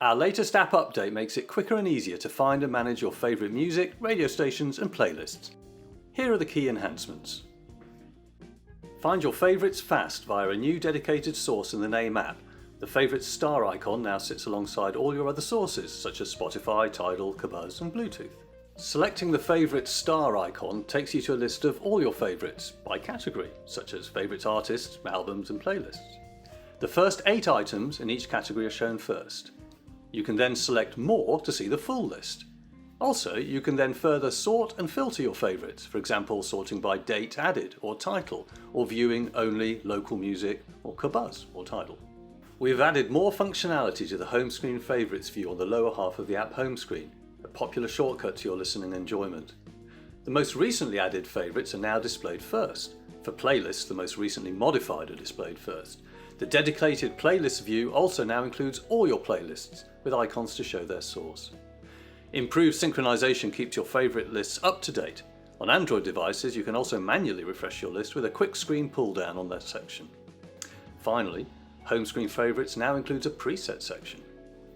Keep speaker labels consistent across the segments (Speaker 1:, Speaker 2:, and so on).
Speaker 1: Our latest app update makes it quicker and easier to find and manage your favourite music, radio stations and playlists. Here are the key enhancements. Find your favourites fast via a new dedicated source in the Name app. The Favourites star icon now sits alongside all your other sources such as Spotify, Tidal, Qobuz and Bluetooth. Selecting the Favourites star icon takes you to a list of all your favourites by category, such as favourites artists, albums and playlists. The first 8 items in each category are shown first. You can then select More to see the full list. Also, you can then further sort and filter your favourites, for example sorting by date added or title, or viewing only local music or Qobuz or Tidal. We have added more functionality to the home screen favourites view on the lower half of the app home screen, a popular shortcut to your listening enjoyment. The most recently added favourites are now displayed first. For playlists, the most recently modified are displayed first. The dedicated playlist view also now includes all your playlists, with icons to show their source. Improved synchronization keeps your favourite lists up to date. On Android devices, you can also manually refresh your list with a quick screen pull down on that section. Finally, home screen favourites now includes a preset section.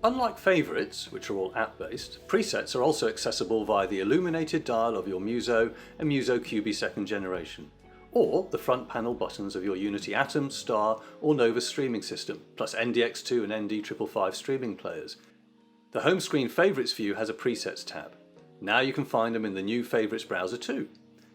Speaker 1: Unlike favourites, which are all app-based, presets are also accessible via the illuminated dial of your Muso and Muso QB 2nd generation, or the front panel buttons of your Unity Atom, Star or Nova streaming system, plus NDX2 and ND555 streaming players. The home screen favourites view has a presets tab. Now you can find them in the new favourites browser too.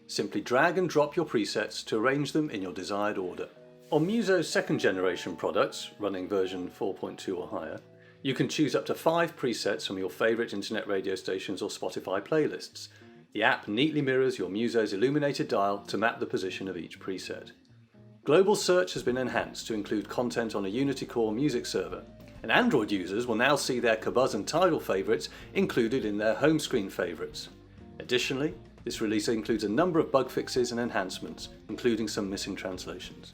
Speaker 1: Simply drag and drop your presets to arrange them in your desired order. On Muso's 2nd generation products, running version 4.2 or higher, you can choose up to 5 presets from your favourite internet radio stations or Spotify playlists. The app neatly mirrors your Muso's illuminated dial to map the position of each preset. Global search has been enhanced to include content on a Unity Core music server, and Android users will now see their Qobuz and Tidal favourites included in their home screen favourites. Additionally, this release includes a number of bug fixes and enhancements, including some missing translations.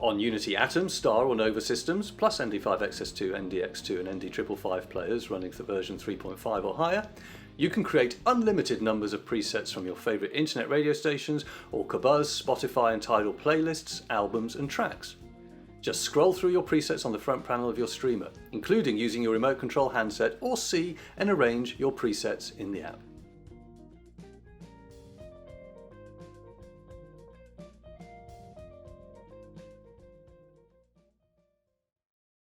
Speaker 1: On Unity Atom, Star or Nova systems, plus ND5XS2, NDX2 and ND555 players running for version 3.5 or higher, you can create unlimited numbers of presets from your favourite internet radio stations or Qobuz, Spotify and Tidal playlists, albums and tracks. Just scroll through your presets on the front panel of your streamer, including using your remote control handset, or see and arrange your presets in the app.